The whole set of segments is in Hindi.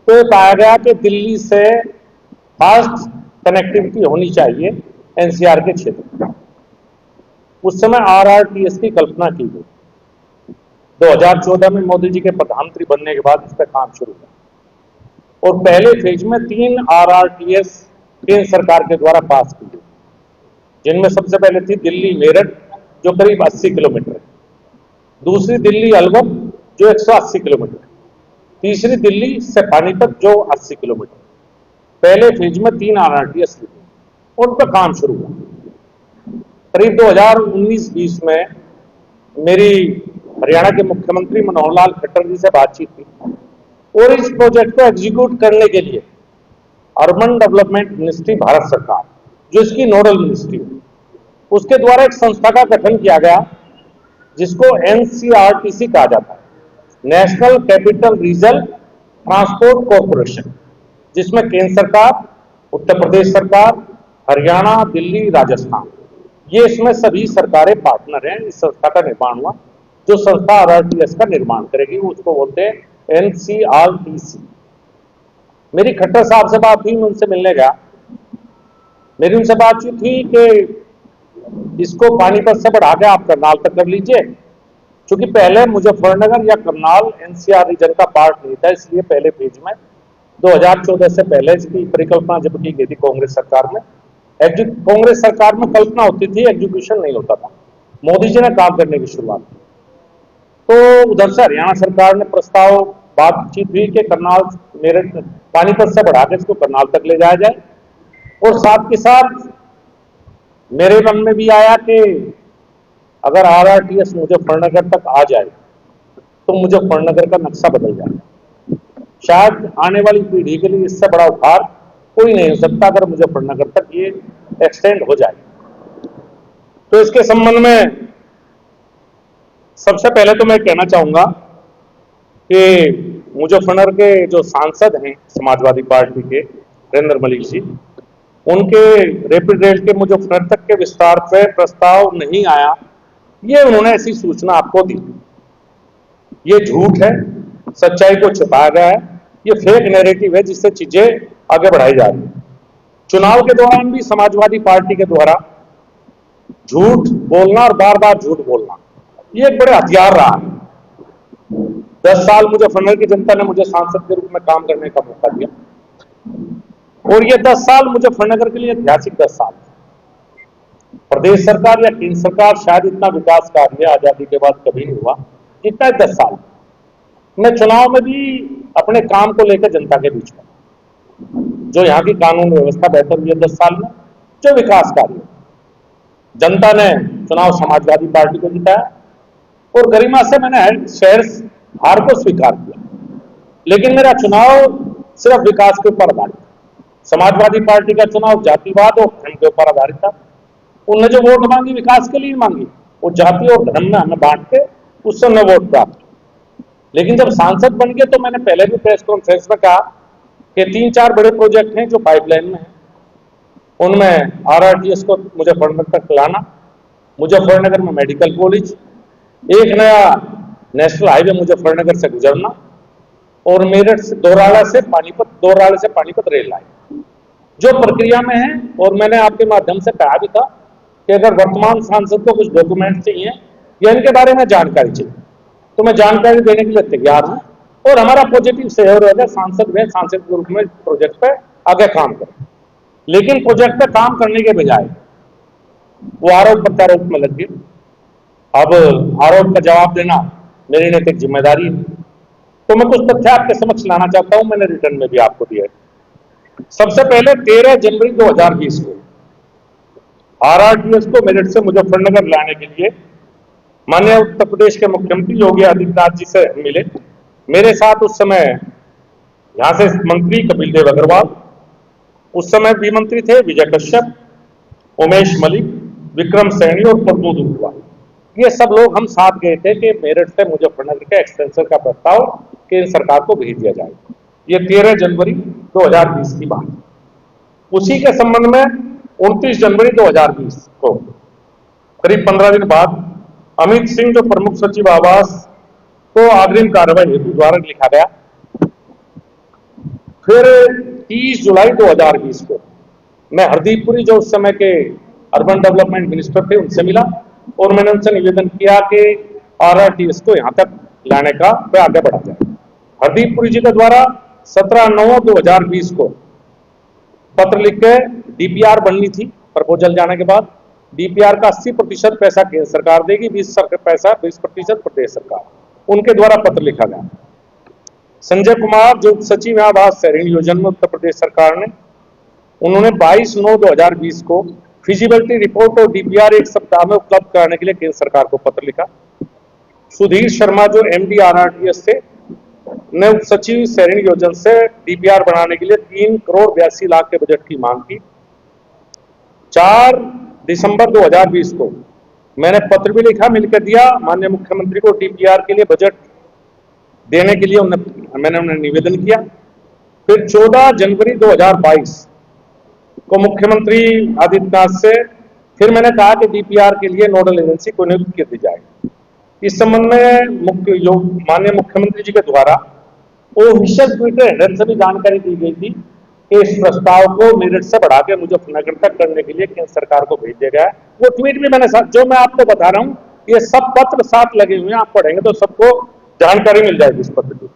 तो ये पाया गया कि दिल्ली से फास्ट कनेक्टिविटी होनी चाहिए एनसीआर के क्षेत्र में। उस समय आरआरटीएस की कल्पना की गई। 2014 में मोदी जी के प्रधानमंत्री बनने के बाद इस पर काम शुरू हुआ और पहले फेज में 3 आरआरटीएस केंद्र सरकार के द्वारा पास की गई, जिनमें सबसे पहले थी दिल्ली मेरठ जो करीब 80 किलोमीटर है, दूसरी दिल्ली अलवर जो 180 किलोमीटर है, तीसरी दिल्ली से पानीपत जो 80 किलोमीटर। पहले फेज में 3 आरआरटीएस ली और उन पर काम शुरू हुआ। करीब 2019-20 में मेरी हरियाणा के मुख्यमंत्री मनोहर लाल खट्टर जी से बातचीत हुई और इस प्रोजेक्ट को एग्जीक्यूट करने के लिए अर्बन डेवलपमेंट मिनिस्ट्री भारत सरकार, जो इसकी नोडल मिनिस्ट्री है, उसके द्वारा एक संस्था का गठन किया गया जिसको एनसीआरटीसी कहा जाता है, national capital region transport corporation, जिसमें केंद्र सरकार, उत्तर प्रदेश सरकार, हरियाणा, दिल्ली, राजस्थान, ये इसमें सभी सरकारें पार्टनर हैं। इस संस्था का निर्माण हुआ। जो संस्था आरआरटीएस का निर्माण करेगी उसको बोलते हैं एनसीआरटीसी। मेरी खट्टर साहब से बात हुई, मैं उनसे मिलने गया। मेरी उनसे बातचीत हुई कि इसको पानीपत से बढ़ा के आप करनाल तक कर लीजिए, क्योंकि पहले मुजफ्फरनगर या करनाल एनसीआर रीजन का पार्ट नहीं था, इसलिए पहले फेज में 2014 से पहले इसकी परिकल्पना जब की गई थी कांग्रेस सरकार में। कांग्रेस सरकार में कल्पना होती थी, एग्जीक्यूशन नहीं होता था। मोदी जी ने काम करने की शुरुआत की तो उधर से हरियाणा सरकार ने प्रस्ताव, बातचीत हुई कि करनाल मेरठ पानीपत से बढ़ा के इसको करनाल तक ले जाया जाए। और साथ के साथ मेरे मन में भी आया कि अगर आरआरटीएस मुजफ्फरनगर तक आ जाए तो मुजफ्फरनगर का नक्शा बदल जाए। शायद आने वाली पीढ़ी के लिए इससे बड़ा उपहार कोई नहीं हो सकता अगर मुजफ्फरनगर तक ये एक्सटेंड हो जाए। तो इसके संबंध में सबसे पहले तो मैं कहना चाहूंगा कि मुजफ्फरनगर के जो सांसद हैं समाजवादी पार्टी के नरेंद्र मलिक जी, उनके रैपिड रेल के मुजफ्फरनगर तक के विस्तार पर प्रस्ताव नहीं आया, ये उन्होंने ऐसी सूचना आपको दी। ये झूठ है, सच्चाई को छिपाया गया है, ये फेक नैरेटिव है जिससे चीजें आगे बढ़ाई जा रही है। चुनाव के दौरान भी समाजवादी पार्टी के द्वारा झूठ बोलना और बार बार झूठ बोलना ये एक बड़े हथियार रहा है। 10 साल मुजफ्फरनगर की जनता ने मुझे सांसद के रूप में काम करने का मौका दिया और ये 10 साल मुजफ्फरनगर के लिए ऐतिहासिक 10 साल। प्रदेश सरकार या केंद्र सरकार शायद इतना विकास कार्य आजादी के बाद कभी नहीं हुआ जितना 10 साल। मैं चुनाव में भी अपने काम को लेकर जनता के बीच में, जो यहाँ की कानून व्यवस्था बेहतर हुई है 10 साल में, जो विकास कार्य, जनता ने चुनाव समाजवादी पार्टी को जिताया और गरिमा से मैंने शहर हार को स्वीकार किया। लेकिन मेरा चुनाव सिर्फ विकास के ऊपर आधारित, समाजवादी पार्टी का चुनाव जातिवाद और धर्म के ऊपर आधारित था। उन्होंने जो वोट मांगी विकास के लिए मांगी, वो जाति और धर्म में हमें बांट के उससे उन्हें वोट प्राप्त। लेकिन जब सांसद बन गए तो मैंने पहले भी प्रेस कॉन्फ्रेंस में कहा कि 3-4 बड़े प्रोजेक्ट हैं जो पाइपलाइन में हैं, उनमें आरआरटीएस को मुजफ्फरनगर तक लाना, मुजफ्फरनगर में मेडिकल कॉलेज, एक नया नेशनल हाईवे मुजफ्फरनगर से गुजरना और मेरठ से दोराला से पानीपत रेल लाइन जो प्रक्रिया में है। और मैंने आपके माध्यम से कहा भी था कि अगर वर्तमान सांसद को कुछ डॉक्यूमेंट चाहिए या इनके बारे में जानकारी चाहिए तो मैं जानकारी देने के लिए तैयार हूं और हमारा पॉजिटिव सहयोग है। सांसद के रूप में प्रोजेक्ट पे आगे काम करें। लेकिन प्रोजेक्ट पे काम करने के बजाय वो आरोप प्रत्यारोप में लग गए। अब आरोप का जवाब देना मेरी नैतिक जिम्मेदारी है, तो मैं कुछ तथ्य आपके समक्ष लाना चाहता हूं, मैंने रिटर्न में भी आपको दिया है। सबसे पहले 13 जनवरी 2020 को आरआरटीएस को मेरठ से मुजफ्फरनगर लाने के लिए माननीय उत्तर प्रदेश के मुख्यमंत्री योगी आदित्यनाथ जी से मिले। मेरे साथ उस समय यहां से मंत्री कपिल देव अग्रवाल, उस समय भी मंत्री थे विजय कश्यप, उमेश मलिक, विक्रम सैनी और प्रमोद उग्रवाल। ये सब लोग हम साथ गए थे कि मेरठ से मुजफ्फरनगर के एक्सटेंशन का प्रस्ताव केंद्र सरकार को भेज दिया जाए। ये 13 जनवरी 2020 की बात। उसी के संबंध में 29 जनवरी 2020 को करीब 15 दिन बाद अमित सिंह जो प्रमुख सचिव आवास को अग्रिम कार्रवाई हेतु द्वारा लिखा गया फिर 30 जुलाई 2020 को मैं हरदीप पुरी, जो उस समय के अर्बन डेवलपमेंट मिनिस्टर थे, उनसे मिला और मैंने उनसे निवेदन किया कि RRTS को यहाँ तक लाने का वे आगे बढ़ा जाए। हरदीप पुरी जी के द्वारा 17/9/2020 को पत्र लिख के DPR बननी थी। प्रपोजल जाने के बाद DPR का 80% पैसा केंद्र सरकार देगी, 20% प्रदेश सरकार, उनके द्वारा पत्र लिखा गया। संजय कुमार जो सचिव आवास शहरी नियोजन में उत्तर प्रदेश सरकार ने, उन्होंने 22/9/2020 को फिजिबिलिटी रिपोर्ट और DPR एक सप्ताह में उपलब्ध कराने के लिए केंद्र सरकार को पत्र लिखा। सुधीर शर्मा जो MD RRTS थे ने उप सचिव शहरी नियोजन से DPR बनाने के लिए 3,82,00,000 के बजट की मांग की। 4 दिसंबर 2020 को मैंने पत्र भी लिखा, मिलकर दिया माननीय मुख्यमंत्री को DPR के लिए बजट देने के लिए मैंने उन्हें निवेदन किया। फिर 14 जनवरी 2022 को मुख्यमंत्री आदित्यनाथ से फिर मैंने कहा कि DPR के लिए नोडल एजेंसी को नियुक्त कर दी जाए। इस संबंध में माननीय मुख्यमंत्री जी के द्वारा ऑफिशियल ट्विटर हैंडल से भी जानकारी दी गई थी कि इस प्रस्ताव को मेरठ से बढ़ा के मुजफ्फरनगर तक करने के लिए केंद्र सरकार को भेज दिया गया है। वो ट्वीट भी मैंने जो मैं आपको बता रहा हूँ, ये सब पत्र साथ लगे हुए हैं, आप पढ़ेंगे तो सबको जानकारी मिल जाएगी इस पत्र की।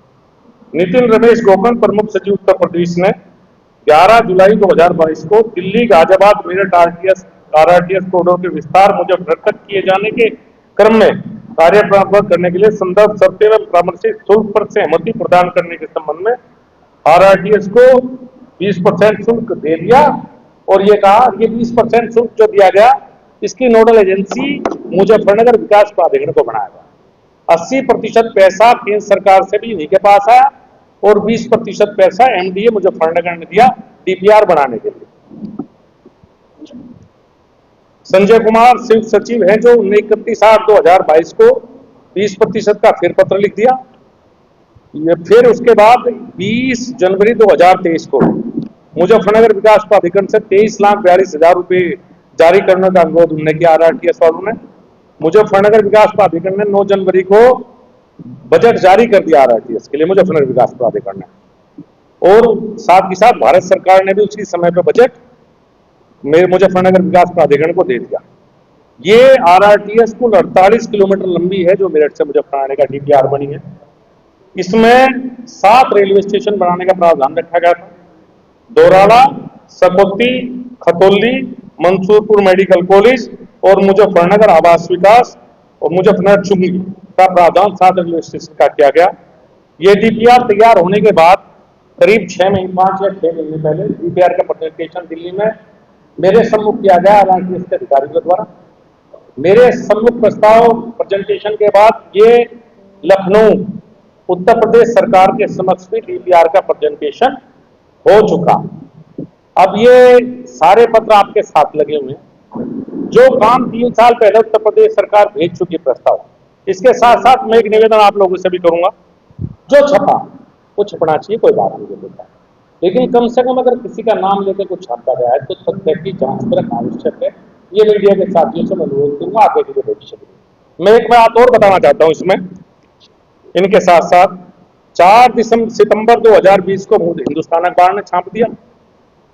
नितिन रमेश गोकर्ण, प्रमुख सचिव उत्तर प्रदेश ने 11 जुलाई 2022 को दिल्ली गाजियाबाद मेरठ RRTS कॉरिडोर के विस्तार मुजफ्फरनगर तक किए जाने के क्रम में कार्य प्रारंभ करने के लिए संदर्भ शर्तें एवं परामर्शित शुल्क पर सहमति प्रदान करने के संबंध में RRTS को 20% शुल्क दे दिया और ये कहा कि 20% शुल्क जो दिया गया इसकी नोडल एजेंसी मुजफ्फरनगर विकास प्राधिकरण को बनाया गया। 80% पैसा केंद्र सरकार से भी इन्हीं के पास आया और 20% पैसा MDA मुजफ्फरनगर ने दिया DPR बनाने के लिए। संजय कुमार संयुक्त सचिव है जो 31/8/2022 को 20% का फिर पत्र लिख दिया। फिर उसके बाद 20 जनवरी 2023 को मुजफ्फरनगर विकास प्राधिकरण से 23,42,000 रुपए जारी करने का अनुरोध उन्होंने किया RRTS वालों ने। मुजफ्फरनगर विकास प्राधिकरण ने 9 जनवरी को बजट जारी कर दिया RRTS के लिए मुजफ्फरनगर विकास प्राधिकरण ने, और साथ ही साथ भारत सरकार ने भी उसी समय पर बजट मुजफ्फरनगर विकास प्राधिकरण को दे दिया। ये RRTS कुल 48 किलोमीटर लंबी है जो मेरठ से मुजफ्फरनगर का DPR बनी है। इसमें 7 रेलवे स्टेशन बनाने का प्रावधान रखा गया था। दोराला, सकौती, खतौली, मंसूरपुर मेडिकल कॉलेज और मुजफ्फरनगर आवास विकास और मुजफ्फरनगर चुंगी का प्रावधान 7 रेलवे स्टेशन का किया गया। ये DPR तैयार होने के बाद करीब 5 या 6 महीने पहले DPR का प्रेजेंटेशन दिल्ली में मेरे सम्मुख किया गया RRTS के अधिकारियों द्वारा। मेरे सम्मुख प्रस्ताव प्रेजेंटेशन के बाद ये लखनऊ उत्तर प्रदेश सरकार के समक्ष भी DPR का प्रेजेंटेशन हो चुका। अब ये सारे पत्र आपके साथ लगे हुए हैं। जो काम 3 साल पहले उत्तर प्रदेश सरकार भेज चुकी प्रस्ताव, इसके साथ साथ मैं एक निवेदन आप लोगों से भी करूंगा, जो छपा वो छपना चाहिए, कोई बात नहीं होता, लेकिन कम से कम अगर किसी का नाम लेकर कुछ छापा गया है तो तथ्य की जांच परख आवश्यक है। ये मीडिया के साथियों से मैं अनुरोध करूंगा आगे के लिए भविष्य के लिए। मैं एक बात और बताना चाहता हूं इसमें, इनके साथ साथ 4 सितंबर 2020 को हिंदुस्तान अखबार ने छाप दिया।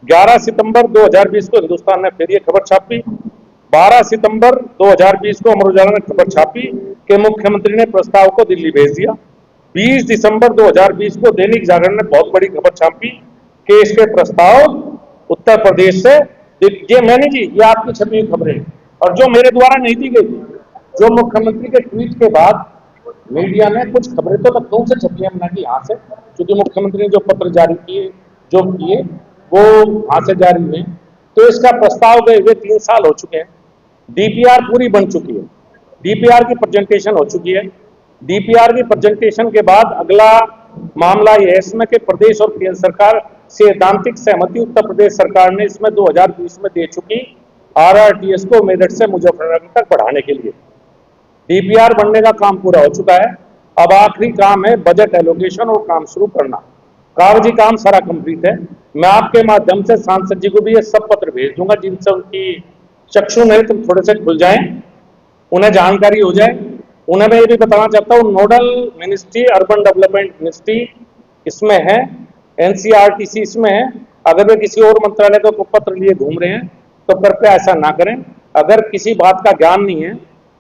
11 सितंबर 2020 को हिंदुस्तान ने फिर ये खबर छापी। 12 सितंबर 2020 को अमर उजाला ने खबर छापी कि मुख्यमंत्री ने प्रस्ताव को दिल्ली भेज दिया। 20 दिसंबर 2020 को दैनिक जागरण ने बहुत बड़ी खबर छापी कि इसके प्रस्ताव उत्तर प्रदेश से, ये मैंने जी, ये आपकी छपी हुई खबरें और जो मेरे द्वारा नहीं दी गई, जो मुख्यमंत्री के ट्वीट के बाद मीडिया ने कुछ खबरें तो लखनऊ से छपी है, ना कि यहाँ से, क्योंकि मुख्यमंत्री ने जो पत्र जारी किए जो किए वो वहां से जारी हुए। तो इसका प्रस्ताव गए हुए 3 साल हो चुके हैं। DPR पूरी बन चुकी है, DPR की प्रेजेंटेशन हो चुकी है। DPR की प्रेजेंटेशन के बाद अगला मामला यह है इसमें कि प्रदेश और केंद्र सरकार से सैद्धांतिक सहमति उत्तर प्रदेश सरकार ने इसमें 2020 में दे चुकी RRTS को मेरठ से मुजफ्फरनगर तक बढ़ाने के लिए। DPR बनने का काम पूरा हो चुका है। अब आखिरी काम है बजट एलोकेशन और काम शुरू करना। कागजी काम सारा कंप्लीट है। मैं आपके माध्यम से सांसद जी को भी ये सब पत्र भेज दूंगा जिनसे उनकी चक्षु नेत्र थोड़े से खुल जाएं, उन्हें जानकारी हो जाए। उन्हें मैं ये भी बताना चाहता हूँ, nodal ministry urban development ministry इसमें है एनसीईआरटी इसमें है। अगर वे किसी और मंत्रालय का पत्र लिए घूम रहे हैं तो कृपया ऐसा ना करें। अगर किसी बात का ज्ञान नहीं है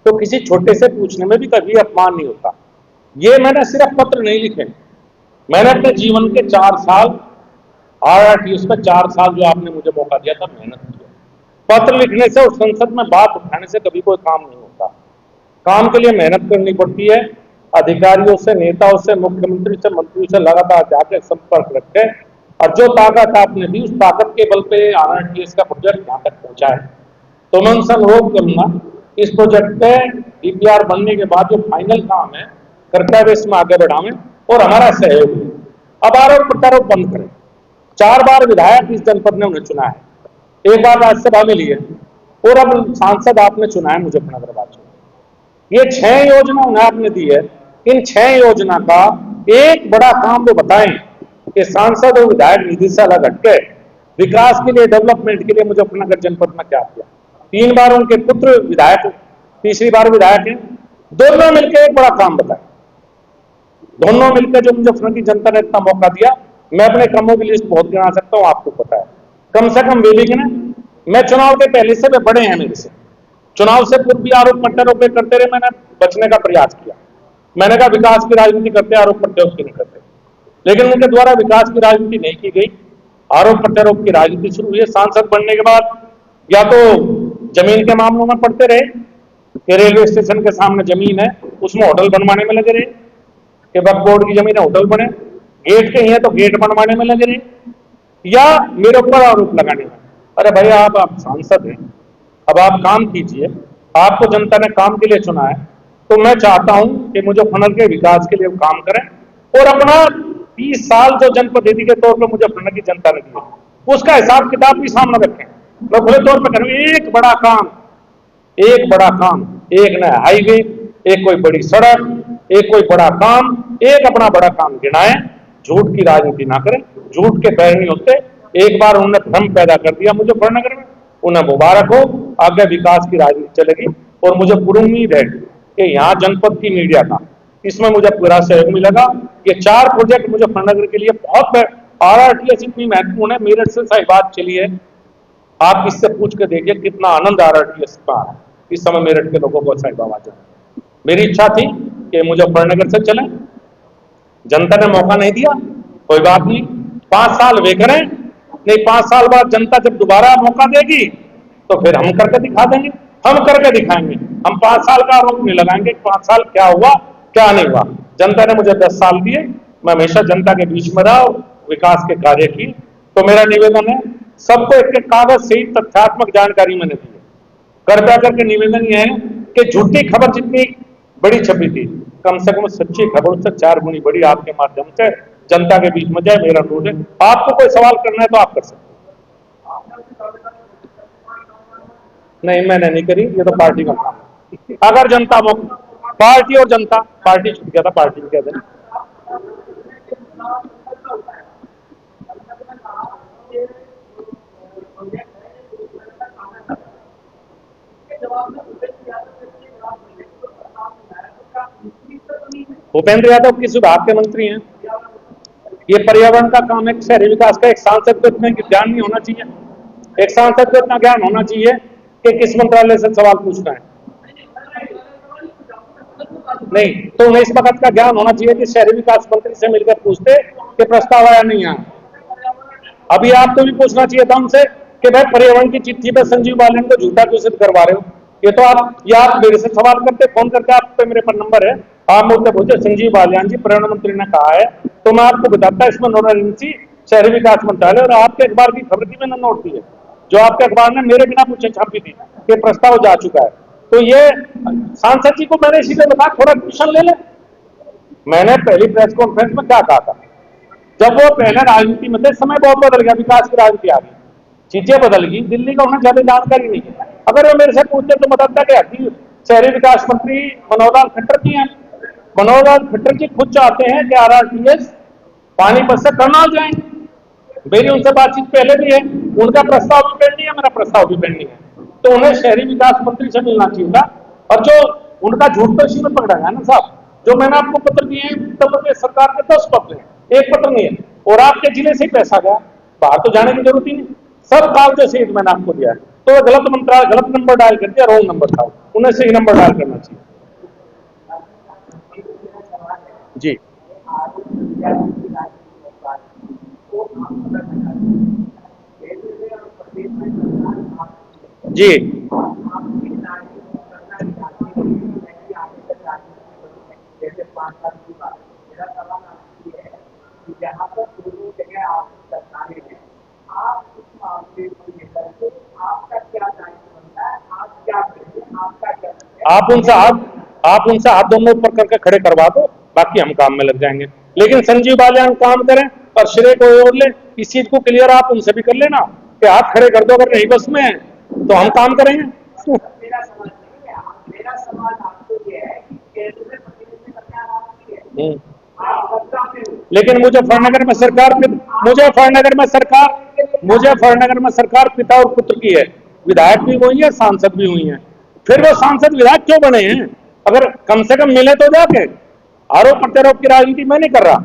तो किसी छोटे से पूछने में भी कभी अपमान नहीं होता। ये मैंने सिर्फ पत्र नहीं लिखे, मैंने अपने जीवन के 4 साल RRTS पर 4 साल जो आपने मुझे मौका दिया था मेहनत की। पत्र लिखने से और संसद में बात उठाने से कभी कोई काम नहीं होता। काम के लिए मेहनत करनी पड़ती है। अधिकारियों से, नेताओं से, मुख्यमंत्री से, मंत्रियों से लगातार जाकर संपर्क रखे और जो ताकत आपने दी उस ताकत के बल पे RRTS का प्रोजेक्ट यहाँ तक पहुंचा है। तो मैं उनसे अनुरोध करूंगा इस प्रोजेक्ट पे DPR बनने के बाद जो फाइनल काम है कृपया वे इसमें आगे बढ़ावें और हमारा सहयोग दें। अब आरोप प्रत्यारोप बंद करें। 4 बार विधायक इस जनपद ने उन्हें चुना है, 1 बार राज्यसभा में लिए और अब सांसद आपने चुना है मुजफ्फरनगर से। ये 6 योजना उन्हें आपने दी है। इन 6 योजना का एक बड़ा काम वो बताएं कि सांसद और विधायक निधि से अलग हटके विकास के लिए, डेवलपमेंट के लिए मुजफ्फरनगर जनपद में क्या किया। 3 बार उनके पुत्र विधायक, तीसरी बार विधायक हैं। दोनों मिलकर एक बड़ा काम बताएं। दोनों मिलकर जो मुजफ्फरनगर की जनता ने इतना मौका दिया, मैं अपने कामों की लिस्ट बहुत गिना सकता हूं, आपको पता है। कम से कम वे भी गिने। मैं चुनाव के पहले से वे बड़े हैं मेरे से। चुनाव से पूर्व भी आरोप प्रत्यारोप करते रहे, मैंने बचने का प्रयास किया। मैंने कहा विकास की राजनीति करते, आरोप प्रत्यारोप की नहीं करते। लेकिन उनके द्वारा विकास की राजनीति नहीं की गई, आरोप प्रत्यारोप की राजनीति शुरू हुई। सांसद बनने के बाद या तो जमीन के मामलों में पड़ते रहे कि रेलवे स्टेशन के सामने जमीन है उसमें होटल बनवाने में लगे रहे, कि वक्फ बोर्ड की जमीन है होटल बने, गेट के ही है तो गेट बनवाने में लगे रहे, या मेरे ऊपर आरोप लगाने में। अरे भैया आप सांसद हैं, अब आप काम कीजिए। आपको जनता ने काम के लिए चुना है, तो मैं चाहता हूं कि मुजफ्फरनगर के विकास के लिए काम करें और अपना 30 साल जो जनप्रतिनिधि के तौर पर मुजफ्फरनगर की जनता ने दिया उसका हिसाब किताब भी सामने रखें। मैं खुले तौर पर करूँ, एक बड़ा काम, एक नया हाईवे, एक कोई बड़ी सड़क, एक कोई बड़ा काम, एक अपना बड़ा काम गिनाएं। झूठ की राजनीति ना करें, झूठ के पैर नहीं होते। एक बार उन्होंने भ्रम पैदा कर दिया मुजफ्फरनगर में, उन्हें मुबारक हो, आगे विकास की राजनीति चलेगी। और मुझे पूरी उम्मीद है कि यहाँ जनपद की मीडिया का इसमें मुझे पूरा सहयोग मिलेगा। ये 4 प्रोजेक्ट मुजफ्फरनगर के लिए बहुत RRTS इतनी महत्वपूर्ण है। मेरठ से साहिबाद चली है, आप इससे पूछ के देखिए कितना आनंद RRTS का है। इस समय मेरठ के लोगों को साहिबाबाद जाना। मेरी इच्छा थी कि मुजफ्फरनगर से चलें, जनता ने मौका नहीं दिया, कोई बात नहीं, 5 साल वे करें, नहीं 5 साल बाद जनता जब दोबारा मौका देगी तो फिर हम करके दिखा देंगे, हम करके दिखाएंगे। हम 5 साल का आरोप नहीं लगाएंगे 5 साल क्या हुआ क्या नहीं हुआ। जनता ने मुझे 10 साल दिए, मैं हमेशा जनता के बीच में रहा, विकास के कार्य की। तो मेरा निवेदन है सबको एक कागज से तथ्यात्मक जानकारी मैंने दी है। कृपया करके निवेदन यह है कि झूठी खबर जितनी बड़ी छपी थी, कम से कम सच्ची खबर उससे 4 गुनी बड़ी आपके माध्यम से जनता के बीच में जाए, मेरा अनुरोध है। आपको कोई सवाल करना है तो आप कर सकते हैं। नहीं मैंने नहीं करी, ये तो पार्टी का काम है। अगर जनता पार्टी और जनता, पार्टी छूट गया था, पार्टी भी कह दें। भूपेंद्र यादव किस विभाग के मंत्री हैं? ये पर्यावरण का काम है, शहरी विकास का। एक सांसद को इतना ज्ञान नहीं होना चाहिए, एक सांसद को इतना ज्ञान होना चाहिए कि किस मंत्रालय से सवाल पूछना है। नहीं तो उन्हें इस वक्त का ज्ञान होना चाहिए कि शहरी विकास मंत्री से मिलकर पूछते कि प्रस्ताव आया नहीं आया। अभी आपको भी पूछना चाहिए था हमसे कि भाई पर्यावरण की चिट्ठी पे संजीव बालियान को झूठा क्यों सिद्ध करवा रहे हो। ये तो आप मेरे से सवाल करते, फोन करके, आप पे मेरे पर नंबर है, आप मुझसे पूछे संजीव बालियान जी पर्यावरण मंत्री ने कहा है, तो मैं आपको बताता इसमें नोडल एजेंसी शहरी विकास मंत्रालय। और आपके अखबार की खबर की मैंने नोट दी है, जो आपके अखबार ने मेरे बिना पूछे छापी थी कि प्रस्ताव जा चुका है। तो ये सांसद जी को मैंने इसीलिए बताया थोड़ा ट्यूशन ले ले। मैंने पहली प्रेस कॉन्फ्रेंस में क्या कहा था, जब वो पहले राजनीति में थे, समय बहुत बदल गया, विकास की राजनीति आ गई, चीजें बदल गई, दिल्ली का उन्हें ज्यादा जानकारी नहीं है। अगर वो मेरे से पूछते तो बताता कि शहरी विकास मंत्री मनोहर लाल खट्टर जी हैं। मनोहर लाल खट्टर जी खुद चाहते हैं कि RRTS पानीपत से करनाल जाए। मेरी उनसे बातचीत पहले भी है, उनका प्रस्ताव भी पेंडिंग है, मेरा प्रस्ताव भी पेंडिंग है। तो उन्हें शहरी विकास मंत्री से मिलना चाहिए था। और जो उनका झूठ तो इसी में पकड़ा है ना साहब, जो मैंने आपको पत्र दिए हैं उत्तर प्रदेश सरकार के 10 पत्र हैं, एक पत्र नहीं है। और आपके जिले से ही पैसा गया, बाहर तो जाने की जरूरत ही नहीं। सब कागजों से मैंने आपको दिया है। तो गलत मंत्रालय गलत नंबर डायल कर दिया, रॉन्ग नंबर था, उन्हें सही नंबर डायल करना चाहिए। जी जी आप उनसे हाथ दोनों ऊपर करके खड़े करवा दो, बाकी हम काम में लग जाएंगे। लेकिन संजीव बालियान काम करें और श्रेय को और ले, इस चीज को क्लियर आप उनसे भी कर लेना कि हाथ खड़े कर दो, अगर नहीं बस में तो हम काम करेंगे। मेरा सवाल आपको ये है कि लेकिन मुजफ्फरनगर में सरकार पिता और पुत्र की है, विधायक भी वही है, सांसद भी हुई है। फिर वो सांसद विधायक क्यों बने हैं? अगर कम से कम मिले तो जाके। आरोप प्रत्यारोप की राजनीति मैं नहीं कर रहा,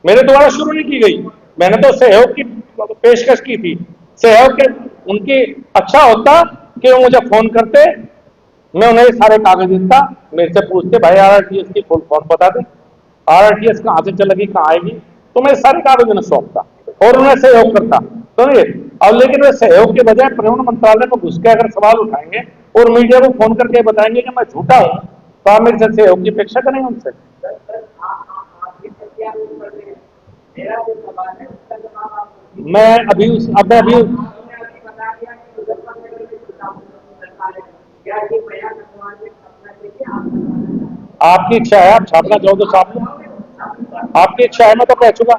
मेरे द्वारा शुरू नहीं की गई, मैंने तो सहयोग की पेशकश की थी। सहयोग के उनकी अच्छा होता कि वो मुझे फोन करते, मैं उन्हें सारे कागज देता, मेरे से पूछते भाई आरआरटीएस की फुल फॉर्म बता दे, आरआरटीएस कहाँ से चलेगी, कहाँ आएगी, तो मैं सारे कागज उन्हें सौंपता और उन्हें सहयोग करता। तो ये अब लेकिन वे सहयोग के बजाय पर्यावरण मंत्रालय में घुस के अगर सवाल उठाएंगे और मीडिया को फोन करके बताएंगे कि मैं झूठा हूं, तो आप मेरे से सहयोग की अपेक्षा करेंगे उनसे। मैं अभी आपकी इच्छा है, आप छापना चाहो तो छाप लो, आपकी इच्छा है, मैं तो कह चुका,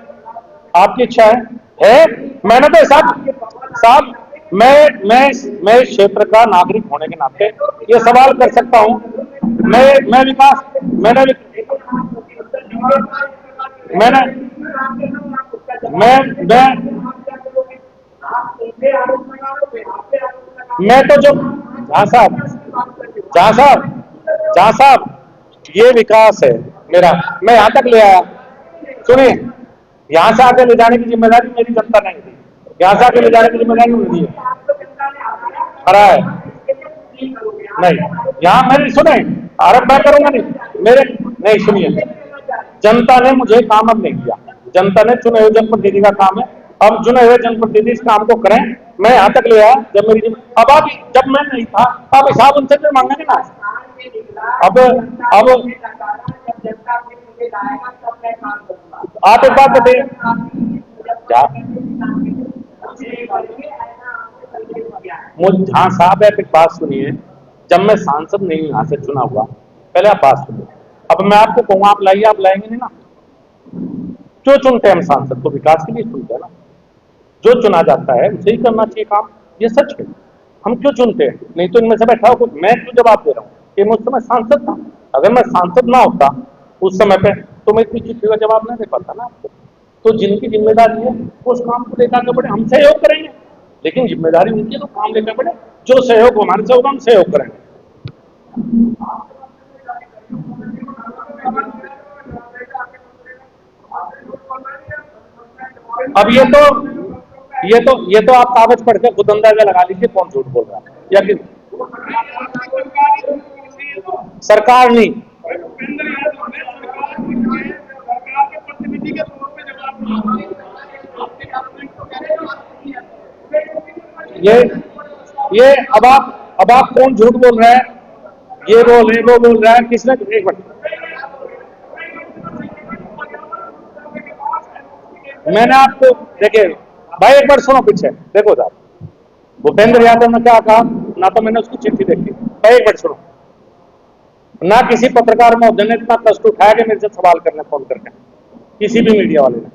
आपकी इच्छा है। मैंने तो साहब मैं इस क्षेत्र का नागरिक होने के नाते ये सवाल कर सकता हूं। मैं विकास मैंने मैंने मैं तो जो जहां साहब ये विकास है मेरा, मैं यहां तक ले आया। सुनिए, यहां से आगे ले जाने की जिम्मेदारी मेरी जनता नहीं थी, यहां से आगे ले जाने की जिम्मेदारी मेरी है, खरा है नहीं। यहां मैंने सुने आरोप मैं करूंगा नहीं, मेरे नहीं, सुनिए, जनता ने मुझे काम अब नहीं दिया, जनता ने चुने हुए जनप्रतिनिधि का काम है, अब चुने हुए जनप्रतिनिधि इस काम को करें। मैं यहां तक ले आया जब मेरी, अब आप जब मैं नहीं था आप हिसाब उनसे फिर मांगेंगे ना। अब आप एक बात बताइए, हाँ साहब एक बात सुनिए, जब मैं सांसद नहीं यहां से चुना हुआ, पहले आप बात सुनिए। अब मैं आपको कहूँ आप लाइए, आप लाएंगे नहीं ना। क्यों चुनते हैं हम सांसद? तो विकास के लिए चुनते हैं ना, जो चुना जाता है उसे ही करना चाहिए काम, ये सच है। हम क्यों चुनते हैं? नहीं तो इनमें से बैठा हो, मैं क्यों जवाब दे रहा हूँ कि मैं उस समय सांसद था, अगर मैं सांसद ना होता उस समय पे तो मैं इतनी चिट्ठी का जवाब नहीं दे पाता ना आपको। तो जिनकी जिम्मेदारी है उस काम को लेकर आगे बढ़े, हम सहयोग करेंगे, लेकिन जिम्मेदारी उनकी तो काम लेकर बढ़े, जो सहयोग हमारे से होगा हम सहयोग करेंगे। अब ये तो आप कागज पढ़ के खुद अंदाजा लगा लीजिए कौन झूठ बोल रहा है या कि सरकार नहीं। ये अब आप कौन झूठ बोल रहा है, ये बोल रहे वो बोल रहा है, किसने? एक मिनट, मैंने आपको देखिए भाई एक बार सुनो, पीछे देखो साहब, भूपेंद्र यादव ने क्या कहा, ना तो मैंने उसकी चिट्ठी देखी, एक बार सुनो, ना किसी पत्रकार महोदय ने इतना कष्ट उठाया कि मेरे से सवाल करने फोन करके, किसी भी मीडिया वाले ने,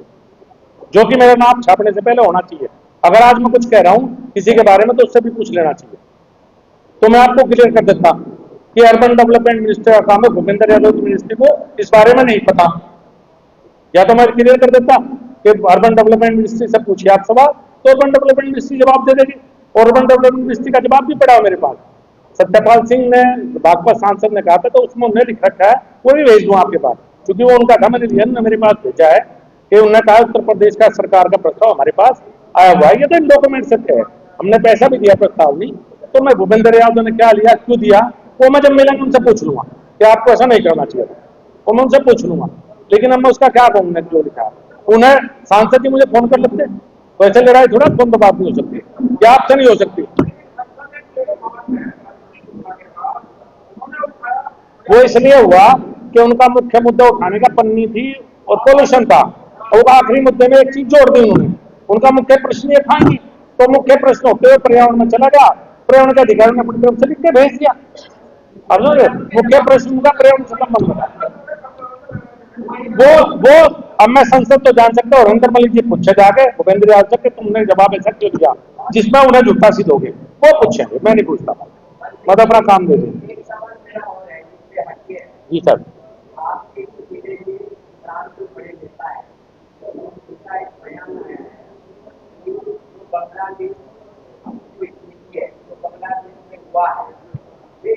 जो कि मेरा नाम छापने से पहले होना चाहिए। अगर आज मैं कुछ कह रहा हूं किसी के बारे में तो उससे भी पूछ लेना चाहिए। तो मैं आपको क्लियर कर देता कि अर्बन डेवलपमेंट मिनिस्टर का काम है, भूपेंद्र यादव की मिनिस्ट्री को इस बारे में नहीं पता, या तो मैं क्लियर कर देता कि अर्बन डेवलपमेंट मिनिस्ट्री से पूछिए आप सवाल, तो अर्बन डेवलपमेंट मिनिस्ट्री जवाब दे देगी, और अर्बन डेवलपमेंट मिनिस्ट्री का जवाब भी पड़ा है मेरे पास। सत्यपाल सिंह ने, भाजपा सांसद ने कहा था, तो उसमें उन्हें लिख रखा है, वो भी भेज दूं आपके पास, क्योंकि वो उनका था, मैंने लिया, मेरे पास भेजा है। कि उन्होंने कहा उत्तर प्रदेश का सरकार का प्रस्ताव हमारे पास आया हुआ है, ये तो इन डॉक्यूमेंट से है, हमने पैसा भी दिया प्रस्ताव नहीं। तो मैं भूपेंद्र यादव ने क्या लिया, क्यों दिया, वो मैं जब मिलेंगे उनसे पूछ लूंगा कि आपको ऐसा नहीं करना चाहिए, वो मैं उनसे पूछ लूंगा। लेकिन अब मैं उसका क्या कहूंगा जो लिखा, उन्हें सांसद जी मुझे फोन कर लेते, वैसे लड़ाई थोड़ा फोन पर बात नहीं हो सकती या आपसे नहीं हो सकती। वो इसलिए हुआ कि उनका मुख्य मुद्दा उठाने का पन्नी थी और पोल्यूशन था, और आखिरी मुद्दे में एक चीज जोड़ दी उन्होंने, उनका मुख्य प्रश्न ये था नहीं, तो मुख्य प्रश्न होते हुए पर्यावरण में चला गया, पर्यावरण के अधिकारी ने अपनी तरफ से लिख के भेज दिया। अब मुख्य प्रश्न का पर्यावरण से संबंध बना वो अब मैं संसद तो जान सकता हूँ, हरिंदर मलिक जी पूछे जाके भूपेंद्र यादव से कि तुमने जवाब ऐसा क्यों दिया जिसमें उन्हें झूठा सिद्ध हो गए, वो पूछेंगे, मैं नहीं पूछता, मैं तो अपना काम दे दूँ। जी सर।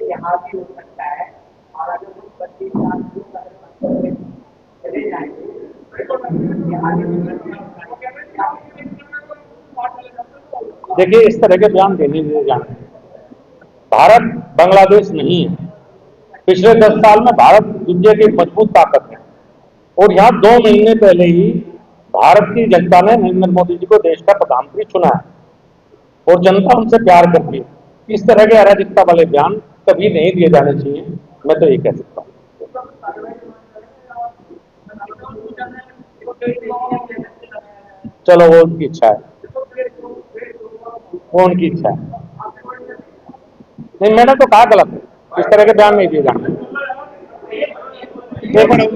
यहाँ भी हो सकता है और अगर हम 25 साल चले जाएंगे देखिए इस तरह के बयान देने दिए जाने, भारत बांग्लादेश नहीं है। पिछले 10 साल में भारत दुनिया की मजबूत ताकत है, और यहाँ 2 महीने पहले ही भारत की जनता ने नरेंद्र मोदी जी को देश का प्रधानमंत्री चुना है, और जनता उनसे प्यार करती है। इस तरह के अराजकता वाले बयान कभी नहीं दिए जाने चाहिए, मैं तो ये कह सकता हूँ। चलो वो उनकी इच्छा है, वो उनकी इच्छा है। नहीं मैंने तो कहा गलत है, इस तरह के बयान नहीं दिए जाने। एक मिनट